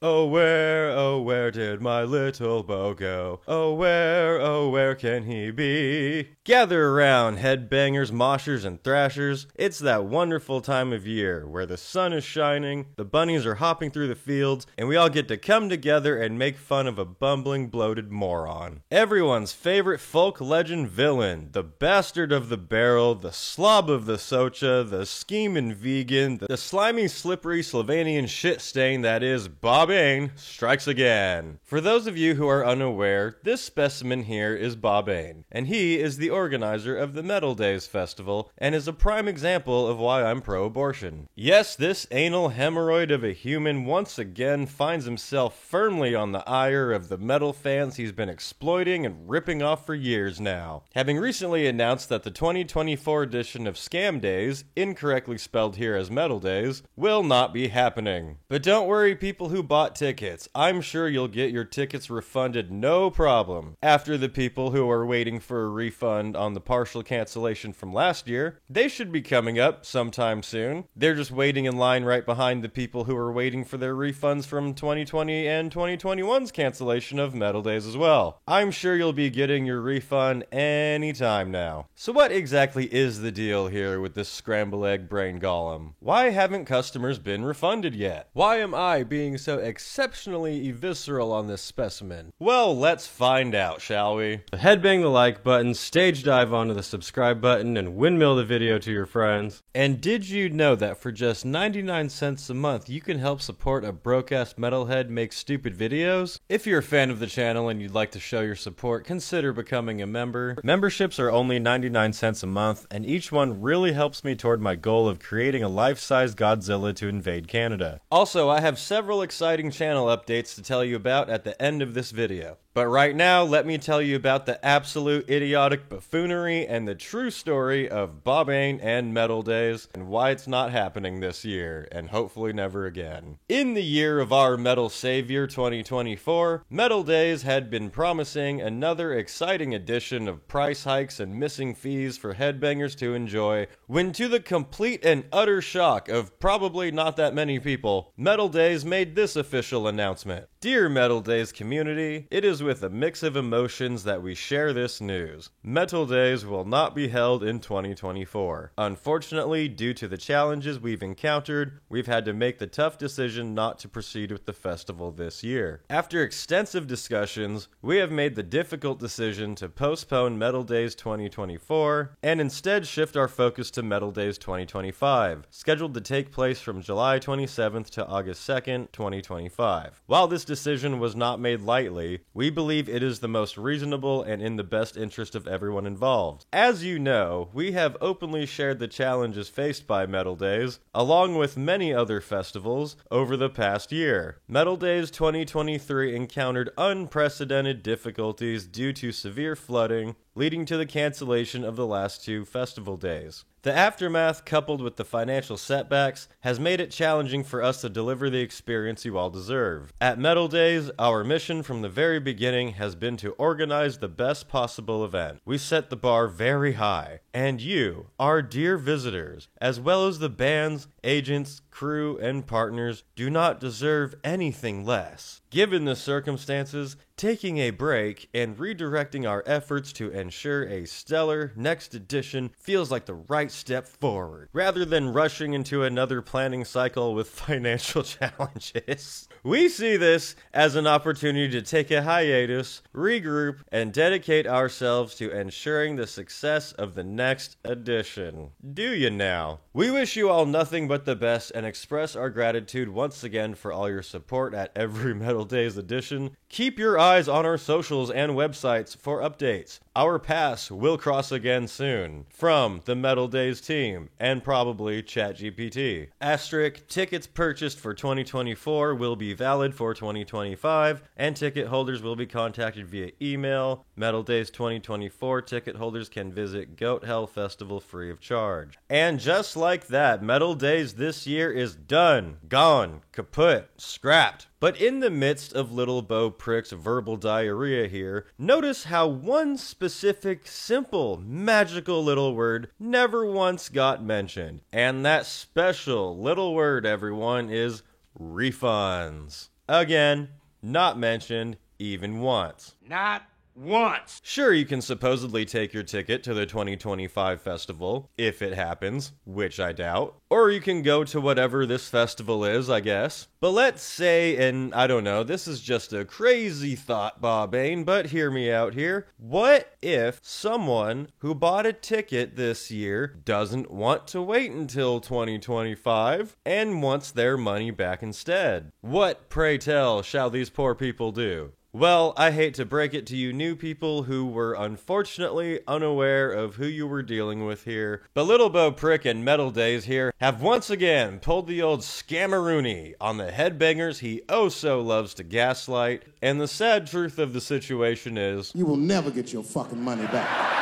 oh, where did my little Bo go? Oh, where can he be? Gather around, headbangers, moshers, and thrashers. It's that wonderful time of year where the sun is shining, the bunnies are hopping through the fields, and we all get to come together and make fun of a bumbling, bloated moron. Everyone's favorite folk legend villain, the bastard of the barrel, the slob of the Socha, the schemin' vegan, the slimy, slippery Slovenian shit stain that is Bob Ain, strikes again. For those of you who are unaware, this specimen here is Bob Ain, and he is the organizer of the Metal Days Festival, and is a prime example of why I'm pro-abortion. Yes, this anal hemorrhoid of a human once again finds himself firmly on the ire of the metal fans he's been exploiting and ripping off for years now, having recently announced that the 2024 edition of Scam Days, incorrectly spelled here as Metal Days, will not be happening. But don't worry, people who bought tickets, I'm sure you'll get your tickets refunded no problem. After the people who are waiting for a refund on the partial cancellation from last year, they should be coming up sometime soon. They're just waiting in line right behind the people who are waiting for their refunds from 2020 and 2021's cancellation of Metal Days as well. I'm sure you'll be getting your refund anytime now. So what exactly is the deal here with this scramble egg brain golem? Why haven't customers been refunded yet? Why am I being so exceptionally visceral on this specimen? Well, let's find out, shall we? Headbang the like button, stage dive onto the subscribe button, and windmill the video to your friends. And did you know that for just 99 cents a month, you can help support a broke-ass metalhead make stupid videos? If you're a fan of the channel and you'd like to show your support, consider becoming a member. Memberships are only 99 cents a month, and each one really helps me toward my goal of creating a life-size Godzilla to invade Canada. Also, I have several exciting channel updates to tell you about at the end of this video. But right now, let me tell you about the absolute idiotic buffoonery and the true story of Bob Ain and Metal Days, and why it's not happening this year, and hopefully never again. In the year of our metal savior, 2024, Metal Days had been promising another exciting edition of price hikes and missing fees for headbangers to enjoy, when to the complete and utter shock of probably not that many people, Metal Days made this official announcement. Dear Metal Days community, it is with a mix of emotions that we share this news. Metal Days will not be held in 2024. Unfortunately, due to the challenges we've encountered, we've had to make the tough decision not to proceed with the festival this year. After extensive discussions, we have made the difficult decision to postpone Metal Days 2024 and instead shift our focus to Metal Days 2025, scheduled to take place from July 27th to August 2nd, 2025. While this decision was not made lightly, we believe it is the most reasonable and in the best interest of everyone involved. As you know, we have openly shared the challenges faced by Metal Days, along with many other festivals, over the past year. Metal Days 2023 encountered unprecedented difficulties due to severe flooding, leading to the cancellation of the last two festival days. The aftermath, coupled with the financial setbacks, has made it challenging for us to deliver the experience you all deserve. At Metal Days, our mission from the very beginning has been to organize the best possible event. We set the bar very high, and you, our dear visitors, as well as the bands, agents, crew, and partners, do not deserve anything less. Given the circumstances, taking a break and redirecting our efforts to ensure a stellar next edition feels like the right step forward, rather than rushing into another planning cycle with financial challenges. We see this as an opportunity to take a hiatus, regroup, and dedicate ourselves to ensuring the success of the next edition. Do you now? We wish you all nothing but the best and express our gratitude once again for all your support at every Metal Days edition. Keep your eyes on our socials and websites for updates. Our paths will cross again soon. From the Metal Days team, and probably ChatGPT. Asterisk, tickets purchased for 2024 will be valid for 2025, and ticket holders will be contacted via email. Metal Days 2024 ticket holders can visit Goat Hell Festival free of charge. And just like that, Metal Days this year is done, gone, kaput, scrapped. But in the midst of Little Bo Prick's verbal diarrhea here, notice how one specific, simple, magical little word never once got mentioned. And that special little word, everyone, is refunds. Again, not mentioned even once. Not once. Sure, you can supposedly take your ticket to the 2025 festival, if it happens, which I doubt. Or you can go to whatever this festival is, I guess. But let's say, and I don't know, this is just a crazy thought, Bobbane, but hear me out here. What if someone who bought a ticket this year doesn't want to wait until 2025 and wants their money back instead? What, pray tell, shall these poor people do? Well, I hate to break it to you new people who were unfortunately unaware of who you were dealing with here, but Little Bo Prick and Metal Days here have once again pulled the old scammeroony on the headbangers he oh so loves to gaslight, and the sad truth of the situation is, you will never get your fucking money back.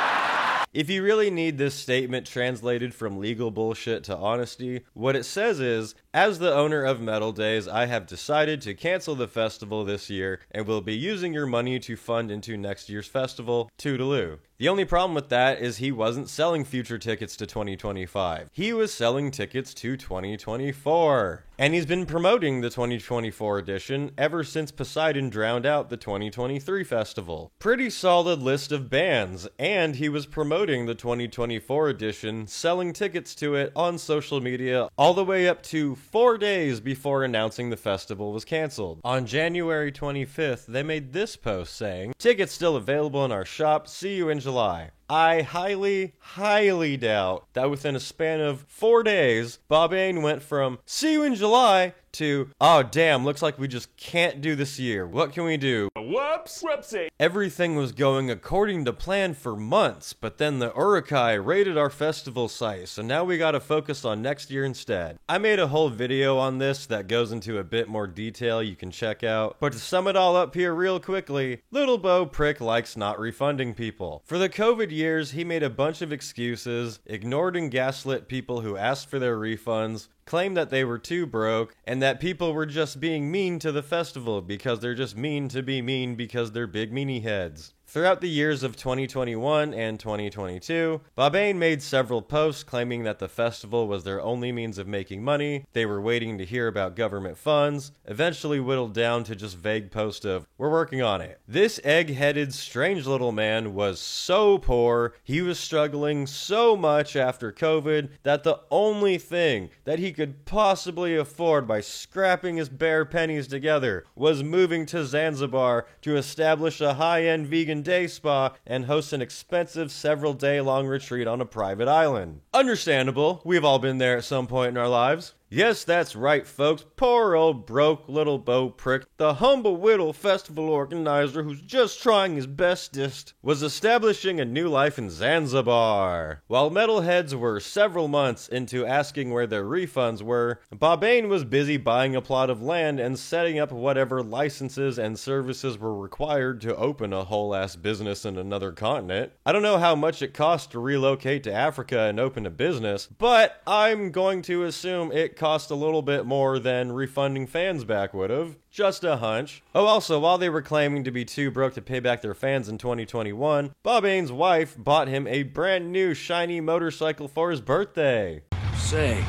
If you really need this statement translated from legal bullshit to honesty, what it says is, as the owner of Metal Days, I have decided to cancel the festival this year and will be using your money to fund into next year's festival, Toodaloo. The only problem with that is he wasn't selling future tickets to 2025. He was selling tickets to 2024. And he's been promoting the 2024 edition ever since Poseidon drowned out the 2023 festival. Pretty solid list of bands, and he was promoting the 2024 edition, selling tickets to it on social media all the way up to 4 days before announcing the festival was canceled. On January 25th, they made this post saying, "Tickets still available in our shop, see you in July." I highly, highly doubt that within a span of 4 days, Bobbane went from "see you in July" to "oh damn, looks like we just can't do this year. What can we do?" Whoops. Whoopsie. Everything was going according to plan for months, but then the Urukai raided our festival site, so now we gotta focus on next year instead. I made a whole video on this that goes into a bit more detail you can check out, but to sum it all up here real quickly, Little Bo Prick likes not refunding people. For the COVID years, he made a bunch of excuses, ignored and gaslit people who asked for their refunds, claimed that they were too broke, and that people were just being mean to the festival because they're just mean to be mean because they're big meanie heads. Throughout the years of 2021 and 2022, Bobbane made several posts claiming that the festival was their only means of making money, they were waiting to hear about government funds, eventually whittled down to just vague posts of, "we're working on it." This egg-headed, strange little man was so poor, he was struggling so much after COVID, that the only thing that he could possibly afford by scrapping his bare pennies together was moving to Zanzibar to establish a high-end vegan day spa and host an expensive several-day-long retreat on a private island. Understandable, we've all been there at some point in our lives. Yes, that's right, folks. Poor old broke Little Bo Prick, the humble whittle festival organizer who's just trying his bestest, was establishing a new life in Zanzibar. While metalheads were several months into asking where their refunds were, Bobbane was busy buying a plot of land and setting up whatever licenses and services were required to open a whole-ass business in another continent. I don't know how much it costs to relocate to Africa and open a business, but I'm going to assume it cost a little bit more than refunding fans back would have. Just a hunch. Oh, also, while they were claiming to be too broke to pay back their fans in 2021, Bobbane's wife bought him a brand new shiny motorcycle for his birthday. Say,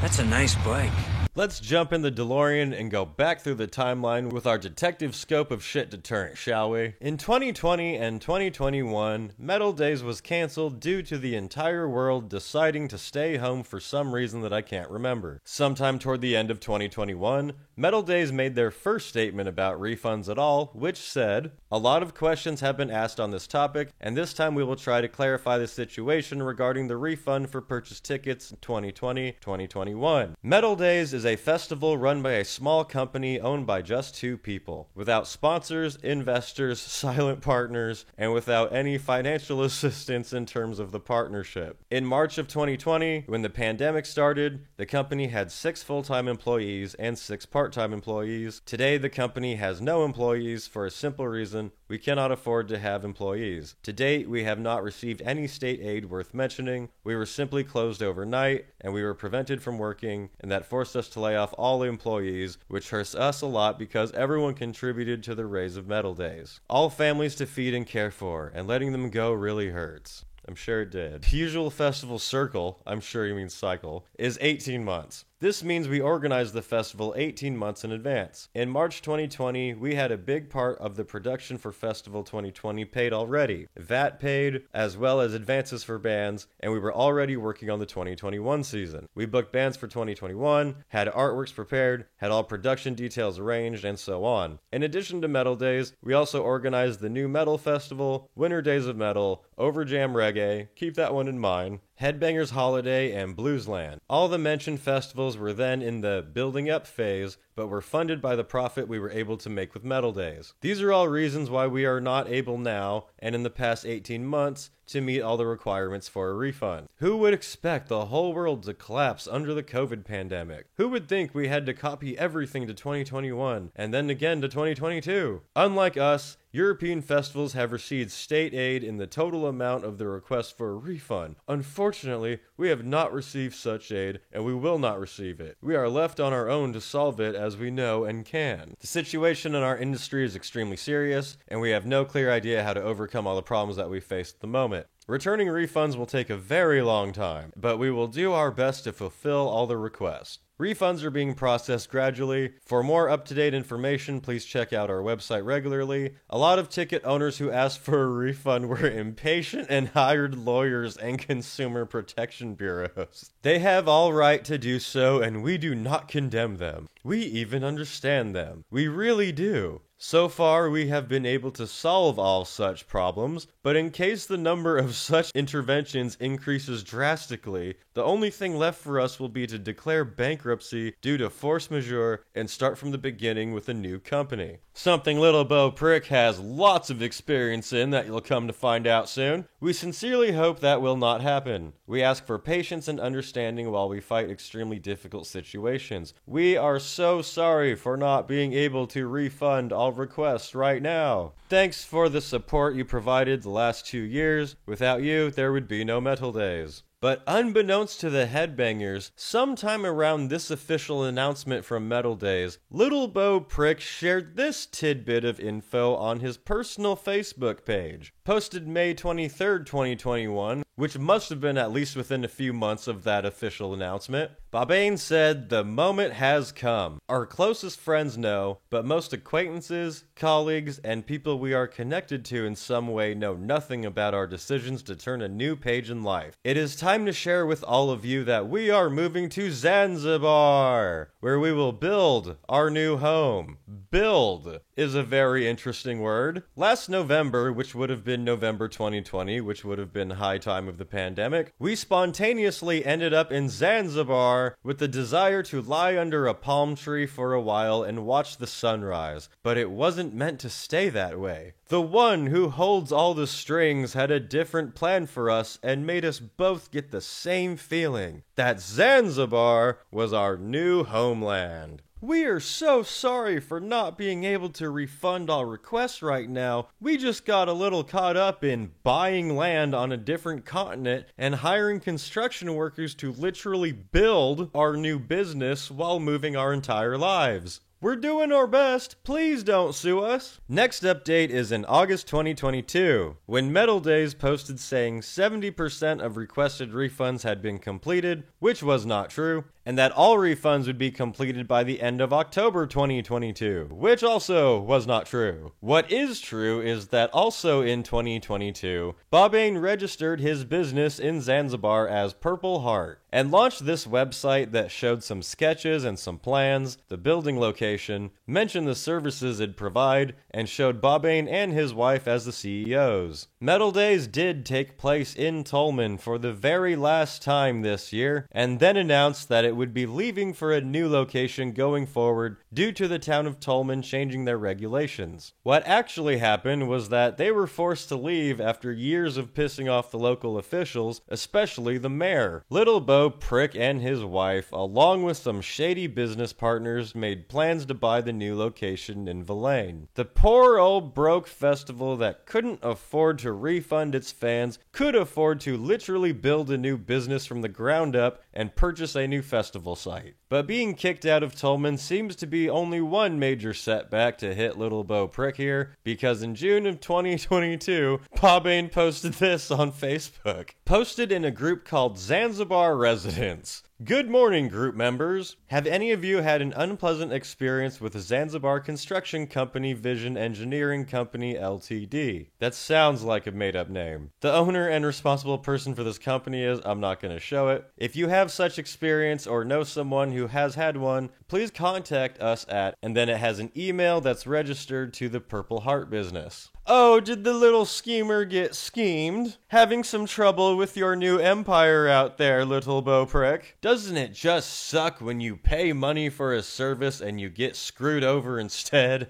that's a nice bike. Let's jump in the DeLorean and go back through the timeline with our detective scope of shit deterrent, shall we? In 2020 and 2021, Metal Days was canceled due to the entire world deciding to stay home for some reason that I can't remember. Sometime toward the end of 2021, Metal Days made their first statement about refunds at all, which said, "A lot of questions have been asked on this topic, and this time we will try to clarify the situation regarding the refund for purchased tickets in 2020-2021. Metal Days is a festival run by a small company owned by just 2 people, without sponsors, investors, silent partners, and without any financial assistance in terms of the partnership. In March of 2020, when the pandemic started, the company had 6 full-time employees and 6 part-time employees. Today, the company has no employees for a simple reason: we cannot afford to have employees. To date, we have not received any state aid worth mentioning. We were simply closed overnight, and we were prevented from working, and that forced us to lay off all the employees, which hurts us a lot because everyone contributed to the raise of Metal Days. All families to feed and care for, and letting them go really hurts." I'm sure it did. The usual festival circle, I'm sure you mean cycle, is 18 months. This means we organized the festival 18 months in advance. In March 2020, we had a big part of the production for Festival 2020 paid already. VAT paid, as well as advances for bands, and we were already working on the 2021 season. We booked bands for 2021, had artworks prepared, had all production details arranged, and so on. In addition to Metal Days, we also organized the New Metal Festival, Winter Days of Metal, Overjam Reggae, keep that one in mind, Headbangers Holiday, and Bluesland. All the mentioned festivals were then in the building up phase, but were funded by the profit we were able to make with Metal Days. These are all reasons why we are not able now, and in the past 18 months, to meet all the requirements for a refund. Who would expect the whole world to collapse under the COVID pandemic? Who would think we had to copy everything to 2021, and then again to 2022? Unlike us, European festivals have received state aid in the total amount of the request for a refund. Unfortunately, we have not received such aid, and we will not receive it. We are left on our own to solve it as we know and can. The situation in our industry is extremely serious, and we have no clear idea how to overcome all the problems that we face at the moment. Returning refunds will take a very long time, but we will do our best to fulfill all the requests. Refunds are being processed gradually. For more up-to-date information, please check out our website regularly. A lot of ticket owners who asked for a refund were impatient and hired lawyers and consumer protection bureaus. They have all right to do so, and we do not condemn them. We even understand them. We really do. So far, we have been able to solve all such problems, but in case the number of such interventions increases drastically, the only thing left for us will be to declare bankruptcy due to force majeure and start from the beginning with a new company. Something Little Bo Prick has lots of experience in that you'll come to find out soon. We sincerely hope that will not happen. We ask for patience and understanding while we fight extremely difficult situations. We are so sorry for not being able to refund all requests right now. Thanks for the support you provided the last 2 years. Without you, there would be no Metal Days. But unbeknownst to the Headbangers, sometime around this official announcement from Metal Days, Little Bo Prick shared this tidbit of info on his personal Facebook page. Posted May 23rd, 2021, which must have been at least within a few months of that official announcement. Bobane said, "The moment has come. Our closest friends know, but most acquaintances, colleagues, and people we are connected to in some way know nothing about our decisions to turn a new page in life. It is time to share with all of you that we are moving to Zanzibar, where we will build our new home." Build is a very interesting word. Last November, which would have been November 2020, which would have been high time of the pandemic, we spontaneously ended up in Zanzibar with the desire to lie under a palm tree for a while and watch the sunrise. But it wasn't meant to stay that way. The one who holds all the strings had a different plan for us and made us both get the same feeling, that Zanzibar was our new homeland. We are so sorry for not being able to refund all requests right now. We just got a little caught up in buying land on a different continent and hiring construction workers to literally build our new business while moving our entire lives. We're doing our best. Please don't sue us. Next update is in August 2022, when Metal Days posted saying 70% of requested refunds had been completed, which was not true, and that all refunds would be completed by the end of October 2022, which also was not true. What is true is that also in 2022, Bobane registered his business in Zanzibar as Purple Heart, and launched this website that showed some sketches and some plans, the building location, mentioned the services it'd provide, and showed Bobane and his wife as the CEOs. Metal Days did take place in Tolman for the very last time this year, and then announced that it would be leaving for a new location going forward due to the town of Tolman changing their regulations. What actually happened was that they were forced to leave after years of pissing off the local officials, especially the mayor. Little Bo Prick and his wife, along with some shady business partners, made plans to buy the new location in Villain. The poor old broke festival that couldn't afford to refund its fans could afford to literally build a new business from the ground up and purchase a new festival site. But being kicked out of Tolman seems to be only one major setback to hit Little Bo Prick here, because in June of 2022, Bobane posted this on Facebook. Posted in a group called Zanzibar Residents. Good morning, group members. Have any of you had an unpleasant experience with Zanzibar construction company Vision Engineering Company Ltd? That sounds like a made-up name. The owner and responsible person for this company is, I'm not going to show it. If you have such experience or know someone who has had one, please contact us at, and then it has an email that's registered to the Purple Heart business. Oh, did the little schemer get schemed? Having some trouble with your new empire out there, little Beauprick? Doesn't it just suck when you pay money for a service and you get screwed over instead?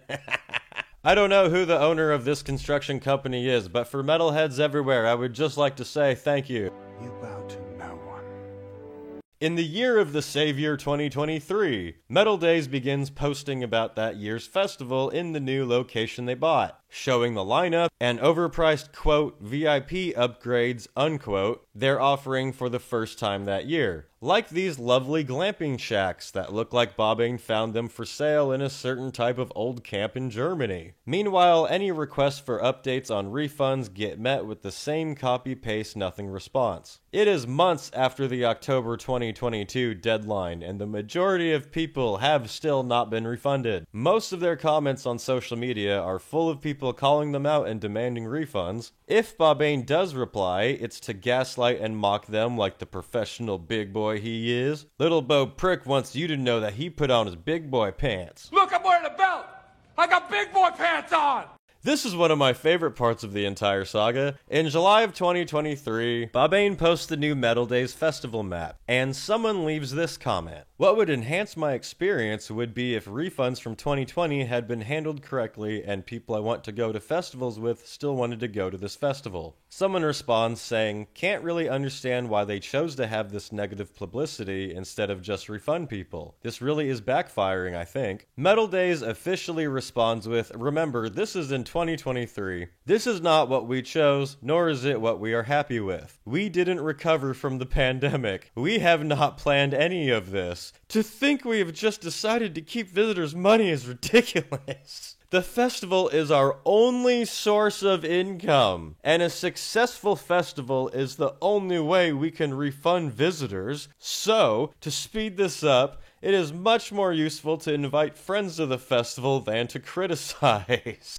I don't know who the owner of this construction company is, but for metalheads everywhere, I would just like to say thank you. You bow to no one. In the year of the Savior 2023, Metal Days begins posting about that year's festival in the new location they bought, showing the lineup and overpriced, quote, VIP upgrades, unquote, they're offering for the first time that year. Like these lovely glamping shacks that look like Bobbane found them for sale in a certain type of old camp in Germany. Meanwhile, any requests for updates on refunds get met with the same copy-paste nothing response. It is months after the October 2022 deadline, and the majority of people have still not been refunded. Most of their comments on social media are full of people calling them out and demanding refunds. If Bobbane does reply, it's to gaslight and mock them like the professional big boy he is. Little Beauprick wants you to know that he put on his big boy pants. Look, I'm wearing a belt. I got big boy pants on. This is one of my favorite parts of the entire saga. In July of 2023, Bobbane posts the new Metal Days festival map, and someone leaves this comment. What would enhance my experience would be if refunds from 2020 had been handled correctly and people I want to go to festivals with still wanted to go to this festival. Someone responds saying, can't really understand why they chose to have this negative publicity instead of just refund people. This really is backfiring, I think. Metal Days officially responds with, remember, this is in 2023. This is not what we chose, nor is it what we are happy with. We didn't recover from the pandemic. We have not planned any of this. To think we have just decided to keep visitors' money is ridiculous. The festival is our only source of income, and a successful festival is the only way we can refund visitors. So, to speed this up, it is much more useful to invite friends to the festival than to criticize.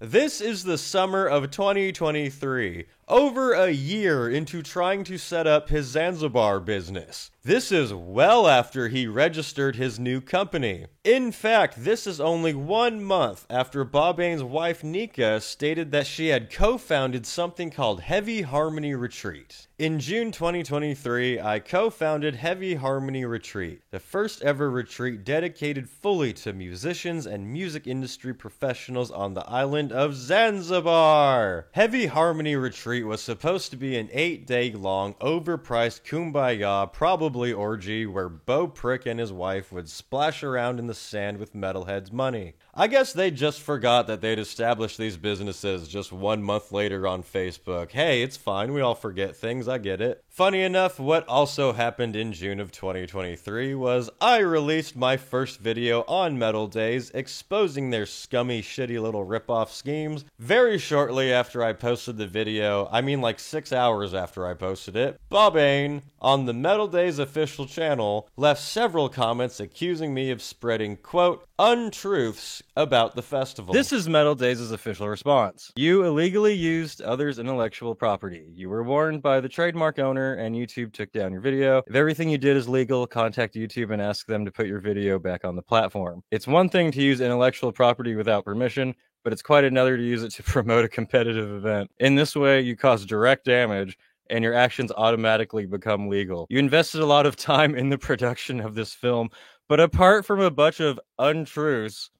This is the summer of 2023, over a year into trying to set up his Zanzibar business. This is well after he registered his new company. In fact, this is only 1 month after Bobbane's wife Nika stated that she had co-founded something called Heavy Harmony Retreat. In June 2023, I co-founded Heavy Harmony Retreat, the first ever retreat dedicated fully to musicians and music industry professionals on the island of Zanzibar. Heavy Harmony Retreat was supposed to be an 8-day long, overpriced kumbaya, probably orgy, where Beauprick and his wife would splash around in the sand with metalheads' money. I guess they just forgot that they'd established these businesses just 1 month later on Facebook. Hey, it's fine, we all forget things, I get it. Funny enough, what also happened in June of 2023 was I released my first video on Metal Days exposing their scummy, shitty little ripoff schemes. Very shortly after I posted the video, I mean like 6 hours after I posted it, Bobbane, on the Metal Days official channel, left several comments accusing me of spreading, quote, untruths about the festival. This is Metal Days' official response. You illegally used others' intellectual property. You were warned by the trademark owner and YouTube took down your video. If everything you did is legal, contact YouTube and ask them to put your video back on the platform. It's one thing to use intellectual property without permission, but it's quite another to use it to promote a competitive event. In this way, you cause direct damage and your actions automatically become legal. You invested a lot of time in the production of this film, but apart from a bunch of untruths,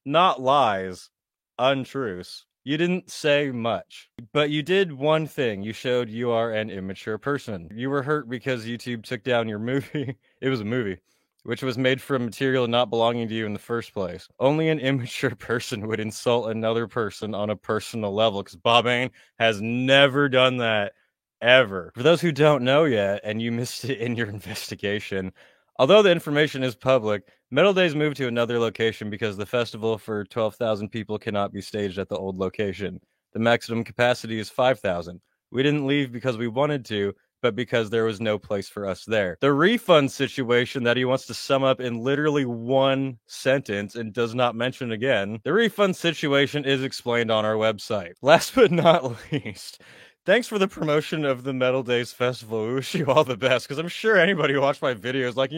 not lies, untruths, you didn't say much. But you did one thing. You showed you are an immature person. You were hurt because YouTube took down your movie. It was a movie, which was made from material not belonging to you in the first place. Only an immature person would insult another person on a personal level, because Bobbane has never done that, ever. For those who don't know yet, and you missed it in your investigation, although the information is public, Metal Days moved to another location because the festival for 12,000 people cannot be staged at the old location. The maximum capacity is 5,000. We didn't leave because we wanted to. but because there was no place for us there. The refund situation that he wants to sum up in literally one sentence and does not mention again. The refund situation is explained on our website. Last but not least, thanks for the promotion of the Metal Days Festival. We wish you all the best, because I'm sure anybody who watched my video is like,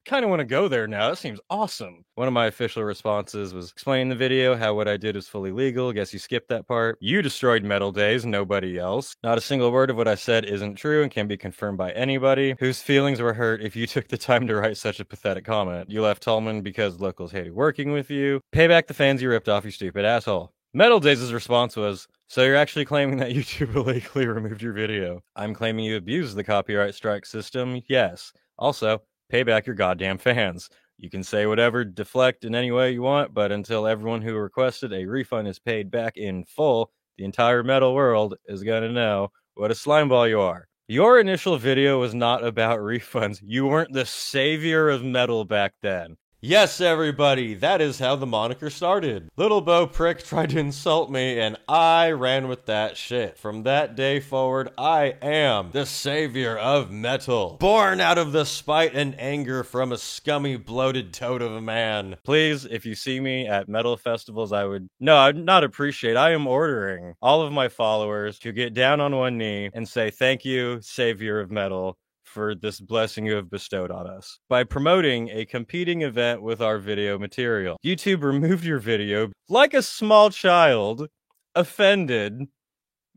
kind of want to go there now. That seems awesome. One of my official responses was explaining the video how what I did was fully legal. Guess you skipped that part. You destroyed Metal Days, nobody else. Not a single word of what I said isn't true and can be confirmed by anybody whose feelings were hurt if you took the time to write such a pathetic comment. You left Tallman because locals hated working with you. Pay back the fans you ripped off, you stupid asshole. Metal Days' response was, so you're actually claiming that YouTube illegally removed your video? I'm claiming you abused the copyright strike system, yes. Also, pay back your goddamn fans. You can say whatever, deflect in any way you want, but until everyone who requested a refund is paid back in full, the entire metal world is gonna know what a slimeball you are. Your initial video was not about refunds. You weren't the savior of metal back then. Yes, everybody, that is how the moniker started. Little Bo Prick tried to insult me, and I ran with that shit. From that day forward, I am the savior of metal. Born out of the spite and anger from a scummy, bloated toad of a man. Please, if you see me at metal festivals, I'd not appreciate. I am ordering all of my followers to get down on one knee and say, thank you, savior of metal, for this blessing you have bestowed on us. By promoting a competing event with our video material. YouTube removed your video like a small child, offended,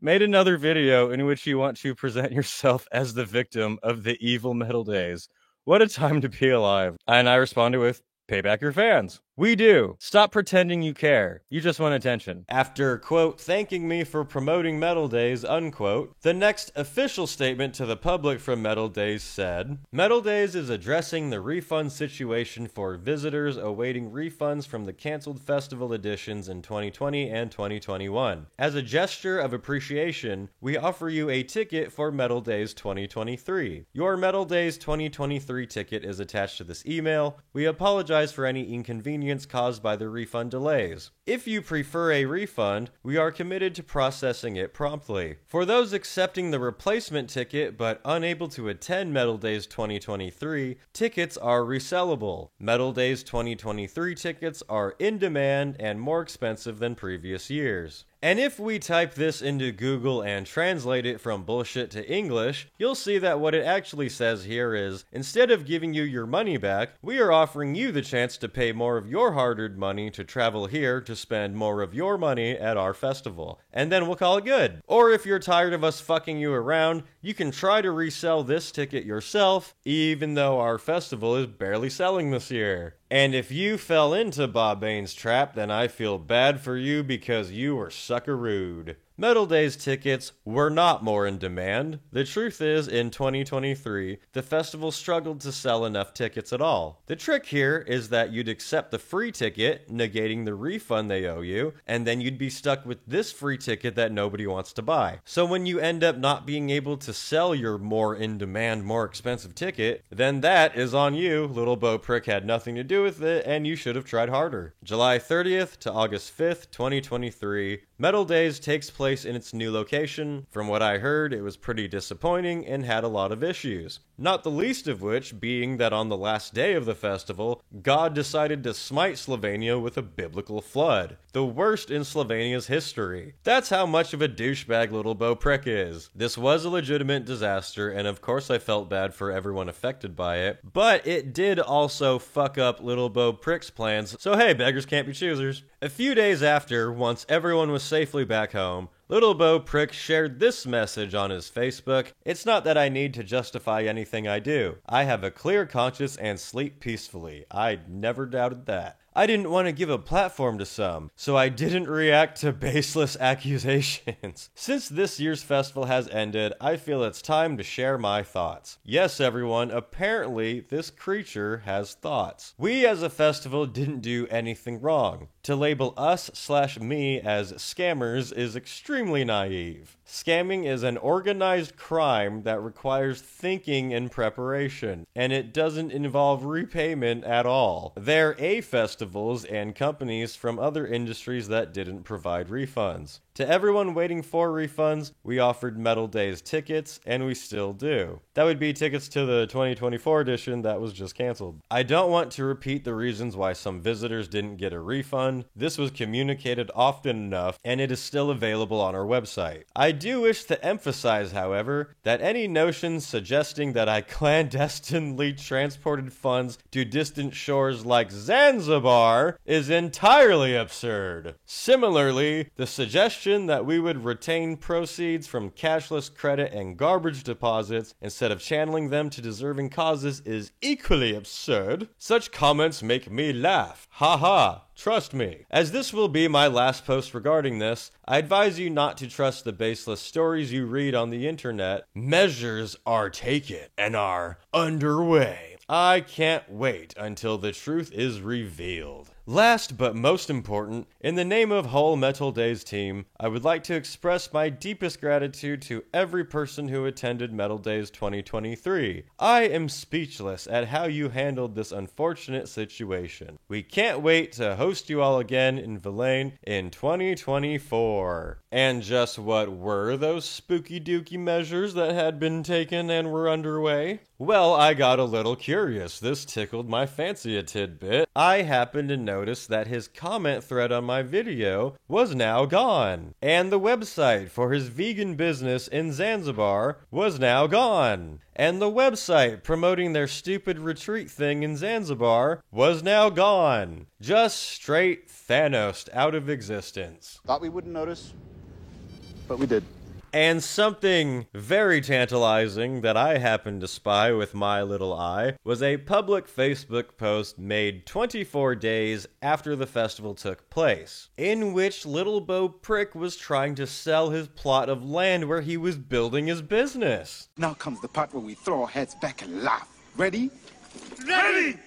made another video in which you want to present yourself as the victim of the evil Metal Days. What a time to be alive. And I responded with, pay back your fans. We do. Stop pretending you care. You just want attention. After, quote, thanking me for promoting Metal Days, unquote, the next official statement to the public from Metal Days said, Metal Days is addressing the refund situation for visitors awaiting refunds from the canceled festival editions in 2020 and 2021. As a gesture of appreciation, we offer you a ticket for Metal Days 2023. Your Metal Days 2023 ticket is attached to this email. We apologize for any inconvenience caused by the refund delays. If you prefer a refund, we are committed to processing it promptly. For those accepting the replacement ticket but unable to attend Metal Days 2023, tickets are resellable. Metal Days 2023 tickets are in demand and more expensive than previous years. And if we type this into Google and translate it from bullshit to English, you'll see that what it actually says here is, instead of giving you your money back, we are offering you the chance to pay more of your hard-earned money to travel here to spend more of your money at our festival. And then we'll call it good. Or if you're tired of us fucking you around, you can try to resell this ticket yourself, even though our festival is barely selling this year. And if you fell into Bob Bain's trap, then I feel bad for you because you were sucker-rude. Metal Days tickets were not more in demand. The truth is, in 2023, the festival struggled to sell enough tickets at all. The trick here is that you'd accept the free ticket, negating the refund they owe you, and then you'd be stuck with this free ticket that nobody wants to buy. So when you end up not being able to sell your more in-demand, more expensive ticket, then that is on you. Little Bo Prick had nothing to do with it, and you should have tried harder. July 30th to August 5th, 2023, Metal Days takes place in its new location. From what I heard, it was pretty disappointing and had a lot of issues. Not the least of which being that on the last day of the festival, God decided to smite Slovenia with a biblical flood. The worst in Slovenia's history. That's how much of a douchebag Little Bo Prick is. This was a legitimate disaster, and of course I felt bad for everyone affected by it, but it did also fuck up Little Bo Prick's plans, so hey, beggars can't be choosers. A few days after, once everyone was safely back home, Little Bo Prick shared this message on his Facebook. It's not that I need to justify anything I do. I have a clear conscience and sleep peacefully. I never doubted that. I didn't want to give a platform to some, so I didn't react to baseless accusations. Since this year's festival has ended, I feel it's time to share my thoughts. Yes, everyone, apparently this creature has thoughts. We as a festival didn't do anything wrong. To label us/me as scammers is extremely naive. Scamming is an organized crime that requires thinking and preparation, and it doesn't involve repayment at all. They're festivals and companies from other industries that didn't provide refunds. To everyone waiting for refunds, we offered Metal Days tickets, and we still do. That would be tickets to the 2024 edition that was just canceled. I don't want to repeat the reasons why some visitors didn't get a refund. This was communicated often enough, and it is still available on our website. I do wish to emphasize, however, that any notions suggesting that I clandestinely transported funds to distant shores like Zanzibar is entirely absurd. Similarly, the suggestion that we would retain proceeds from cashless credit and garbage deposits instead of channeling them to deserving causes is equally absurd. Such comments make me laugh. Ha ha. Trust me. As this will be my last post regarding this, I advise you not to trust the baseless stories you read on the internet. Measures are taken and are underway. I can't wait until the truth is revealed. Last but most important, in the name of Whole Metal Days team, I would like to express my deepest gratitude to every person who attended Metal Days 2023. I am speechless at how you handled this unfortunate situation. We can't wait to host you all again in Villain in 2024. And just what were those spooky dooky measures that had been taken and were underway? Well, I got a little curious. This tickled my fancy a tidbit. I happened to notice that his comment thread on my video was now gone. And the website for his vegan business in Zanzibar was now gone. And the website promoting their stupid retreat thing in Zanzibar was now gone. Just straight Thanos out of existence. Thought we wouldn't notice, but we did. And something very tantalizing that I happened to spy with my little eye was a public Facebook post made 24 days after the festival took place, in which Little Bo Prick was trying to sell his plot of land where he was building his business. Now comes the part where we throw our heads back and laugh. Ready? Ready!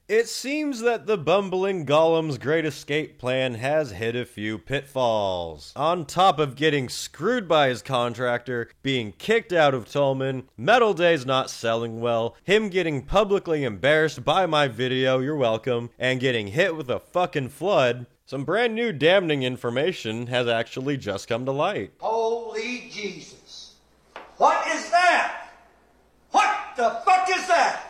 It seems that the bumbling Gollum's great escape plan has hit a few pitfalls. On top of getting screwed by his contractor, being kicked out of Tolman, Metal Days not selling well, him getting publicly embarrassed by my video, you're welcome, and getting hit with a fucking flood, some brand new damning information has actually just come to light. Holy Jesus. What is that? What the fuck is that?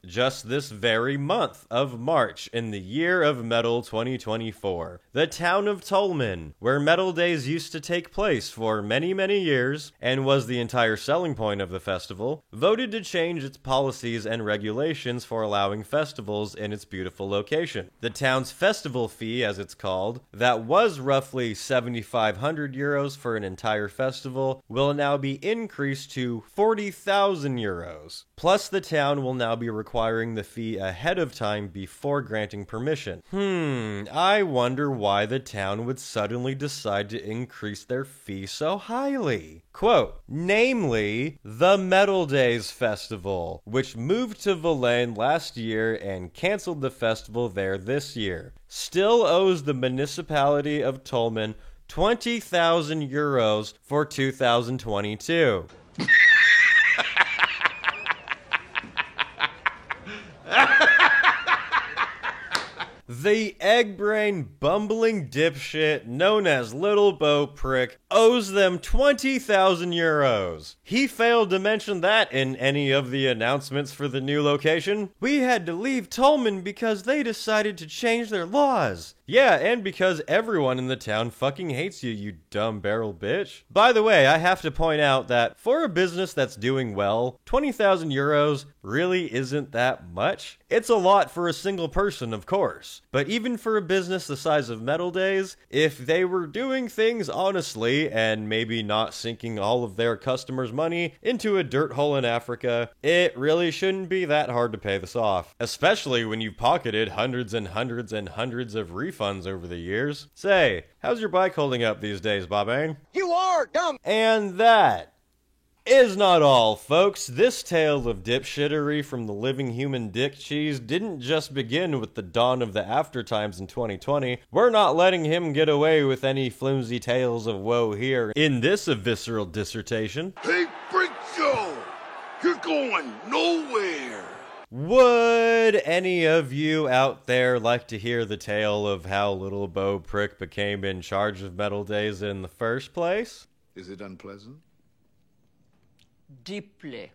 Just this very month of March in the year of Metal 2024, the town of Tolman, where Metal Days used to take place for many, many years, and was the entire selling point of the festival, voted to change its policies and regulations for allowing festivals in its beautiful location. The town's festival fee, as it's called, that was roughly 7,500 euros for an entire festival, will now be increased to 40,000 euros. Plus, the town will now be requiring the fee ahead of time before granting permission. I wonder why the town would suddenly decide to increase their fee so highly. Quote, namely, the Metal Days Festival, which moved to Villain last year and canceled the festival there this year, still owes the municipality of Tolman 20,000 euros for 2022. The egg-brain bumbling dipshit known as Little Bo Prick owes them 20,000 euros. He failed to mention that in any of the announcements for the new location. We had to leave Tolman because they decided to change their laws. Yeah, and because everyone in the town fucking hates you, you dumb barrel bitch. By the way, I have to point out that for a business that's doing well, 20,000 euros really isn't that much. It's a lot for a single person, of course. But even for a business the size of Metal Days, if they were doing things honestly and maybe not sinking all of their customers' money into a dirt hole in Africa, it really shouldn't be that hard to pay this off. Especially when you've pocketed hundreds and hundreds and hundreds of refunds over the years. Say, how's your bike holding up these days, Bob-Ang? You are dumb. And that is not all, folks. This tale of dipshittery from the living human dick cheese didn't just begin with the dawn of the aftertimes in 2020. We're not letting him get away with any flimsy tales of woe here in this visceral dissertation. Hey, Freak Show! You're going nowhere! Would any of you out there like to hear the tale of how Little Bo Prick became in charge of Metal Days in the first place? Is it unpleasant? Deeply.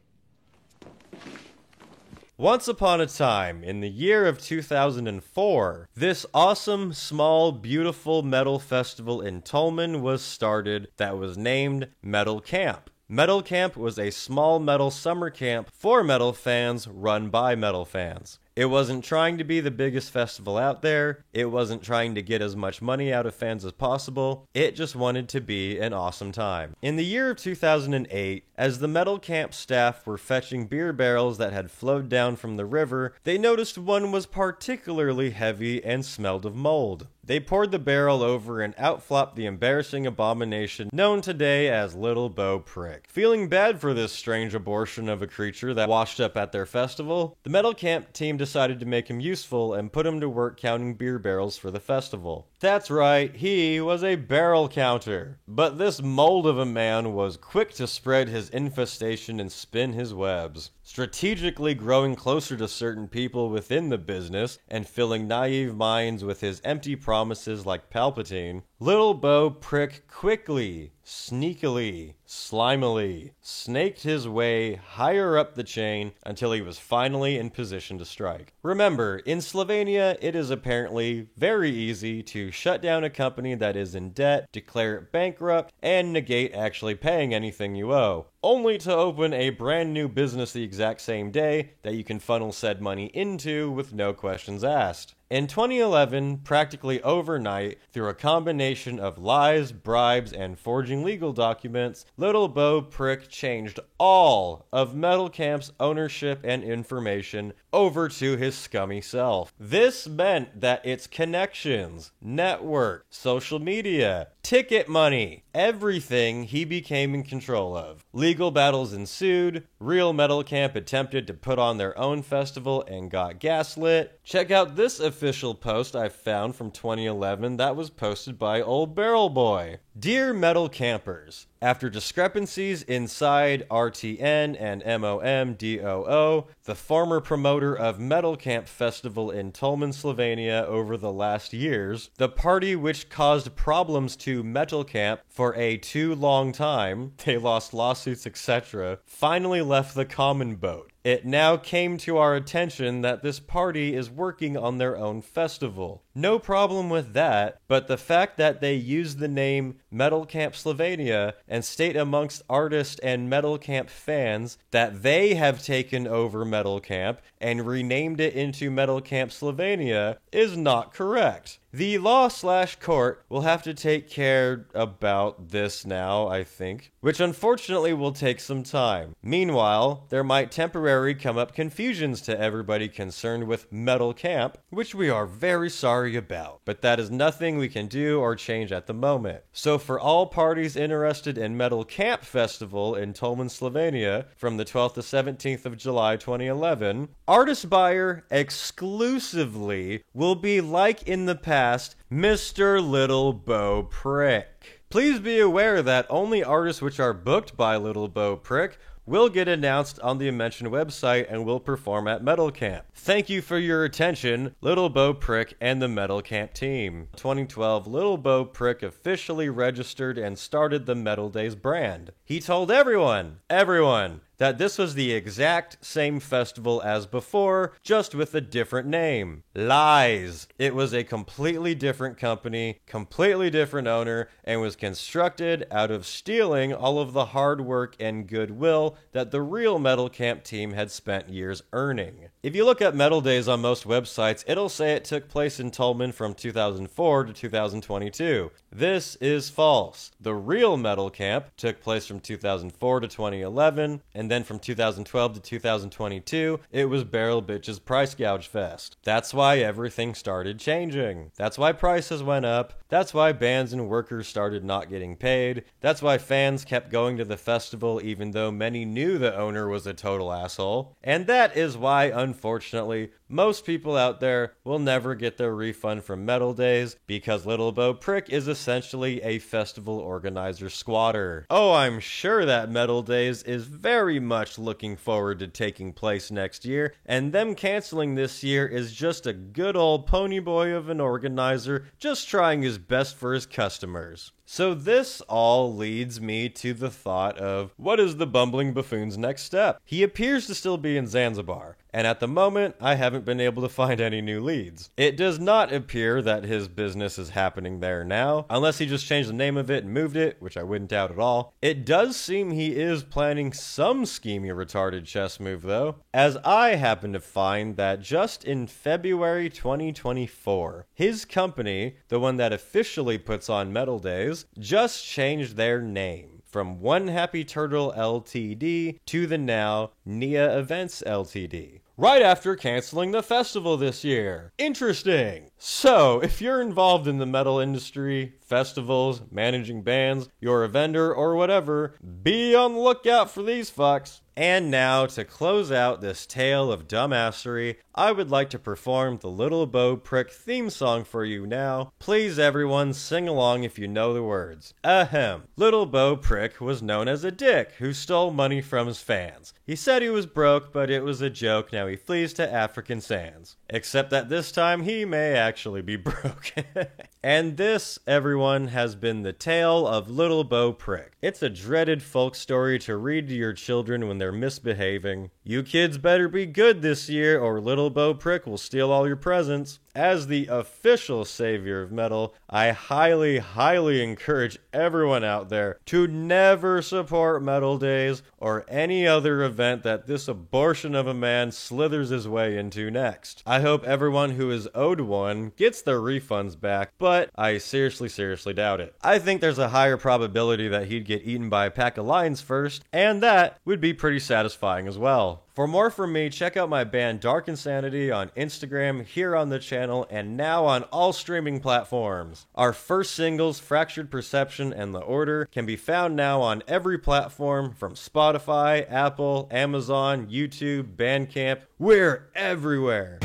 Once upon a time, in the year of 2004, this awesome, small, beautiful metal festival in Tolman was started that was named Metal Camp. Metal Camp was a small metal summer camp for metal fans run by metal fans. It wasn't trying to be the biggest festival out there. It wasn't trying to get as much money out of fans as possible. It just wanted to be an awesome time. In the year of 2008, as the Metal Camp staff were fetching beer barrels that had flowed down from the river, they noticed one was particularly heavy and smelled of mold. They poured the barrel over and out flopped the embarrassing abomination known today as Little Bo Prick. Feeling bad for this strange abortion of a creature that washed up at their festival, the Metal Camp team decided to make him useful and put him to work counting beer barrels for the festival. That's right, he was a barrel counter. But this mold of a man was quick to spread his infestation and spin his webs, strategically growing closer to certain people within the business and filling naive minds with his empty promises like Palpatine. Little Bo Prick quickly, sneakily, slimily snaked his way higher up the chain until he was finally in position to strike. Remember, in Slovenia, it is apparently very easy to shut down a company that is in debt, declare it bankrupt, and negate actually paying anything you owe, only to open a brand new business the exact same day that you can funnel said money into with no questions asked. In 2011, practically overnight, through a combination of lies, bribes, and forging legal documents, Little Bo Prick changed all of Metal Camp's ownership and information over to his scummy self. This meant that its connections, network, social media, ticket money, everything he became in control of. Legal battles ensued. Real Metal Camp attempted to put on their own festival and got gaslit. Check out this official post I found from 2011 that was posted by Old Barrel Boy. Dear Metal Campers, after discrepancies inside RTN and MOMDOO, the former promoter of Metal Camp Festival in Tolman, Slovenia over the last years, the party which caused problems to Metal Camp for a too long time, they lost lawsuits etc., finally left the common boat. It now came to our attention that this party is working on their own festival. No problem with that, but the fact that they use the name Metal Camp Slovenia and state amongst artists and Metal Camp fans that they have taken over Metal Camp and renamed it into Metal Camp Slovenia is not correct. The law/court will have to take care about this now, I think, which unfortunately will take some time. Meanwhile, there might temporarily come up confusions to everybody concerned with Metal Camp, which we are very sorry about, but that is nothing we can do or change at the moment. So for all parties interested in Metal Camp Festival in Tolman, Slovenia, from the 12th to 17th of July 2011, Artist Buyer exclusively will be like in the past, Mr. Little Bo Prick. Please be aware that only artists which are booked by Little Bo Prick will get announced on the mentioned website and will perform at Metal Camp. Thank you for your attention, Little Bo Prick and the Metal Camp team. 2012, Little Bo Prick officially registered and started the Metal Days brand. He told everyone, that this was the exact same festival as before, just with a different name. Lies. It was a completely different company, completely different owner, and was constructed out of stealing all of the hard work and goodwill that the real Metal Camp team had spent years earning. If you look at Metal Days on most websites, it'll say it took place in Tolman from 2004 to 2022. This is false. The real Metal Camp took place from 2004 to 2011, and then from 2012 to 2022, it was Barrel Bitch's Price Gouge Fest. That's why everything started changing. That's why prices went up. That's why bands and workers started not getting paid. That's why fans kept going to the festival even though many knew the owner was a total asshole. And that is why, unfortunately, most people out there will never get their refund from Metal Days because Little Bo Prick is essentially a festival organizer squatter. Oh, I'm sure that Metal Days is very much looking forward to taking place next year, and them canceling this year is just a good old ponyboy of an organizer just trying his best for his customers. So this all leads me to the thought of, what is the bumbling buffoon's next step? He appears to still be in Zanzibar, and at the moment, I haven't been able to find any new leads. It does not appear that his business is happening there now, unless he just changed the name of it and moved it, which I wouldn't doubt at all. It does seem he is planning some schemy retarded chess move though, as I happen to find that just in February 2024, his company, the one that officially puts on Metal Days, just changed their name from One Happy Turtle Ltd. To the now Nia Events Ltd. right after canceling the festival this year. Interesting. So, if you're involved in the metal industry, festivals, managing bands, you're a vendor or whatever, be on the lookout for these fucks. And now, to close out this tale of dumbassery, I would like to perform the Little Bo Prick theme song for you now. Please everyone sing along if you know the words. Ahem. Little Bo Prick was known as a dick who stole money from his fans. He said he was broke, but it was a joke, now he flees to African sands. Except that this time he may actually be broke. And this, everyone, has been the tale of Little Bo Prick. It's a dreaded folk story to read to your children when they're misbehaving. You kids better be good this year or Little Bo Prick will steal all your presents. As the official savior of metal, I highly, highly encourage everyone out there to never support Metal Days or any other event that this abortion of a man slithers his way into next. I hope everyone who is owed one gets their refunds back, but I seriously doubt it. I think there's a higher probability that he'd get eaten by a pack of lions first, and that would be pretty satisfying as well. For more from me, check out my band Dark Insanity on Instagram, here on the channel, and now on all streaming platforms. Our first singles, Fractured Perception and The Order, can be found now on every platform from Spotify, Apple, Amazon, YouTube, Bandcamp. We're everywhere.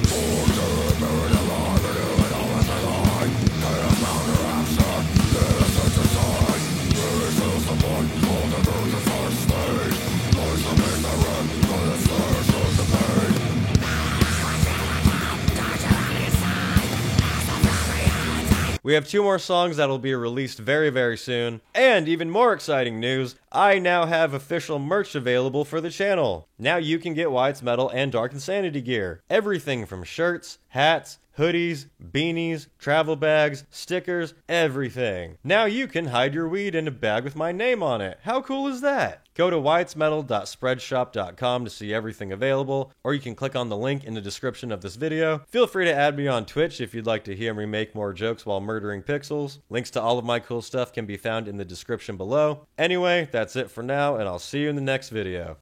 We have 2 more songs that'll be released very soon. And even more exciting news, I now have official merch available for the channel. Now you can get Why It's Metal and Dark Insanity gear. Everything from shirts, hats, hoodies, beanies, travel bags, stickers, everything. Now you can hide your weed in a bag with my name on it. How cool is that? Go to whyitsmetal.spreadshop.com to see everything available, or you can click on the link in the description of this video. Feel free to add me on Twitch if you'd like to hear me make more jokes while murdering pixels. Links to all of my cool stuff can be found in the description below. Anyway, that's it for now, and I'll see you in the next video.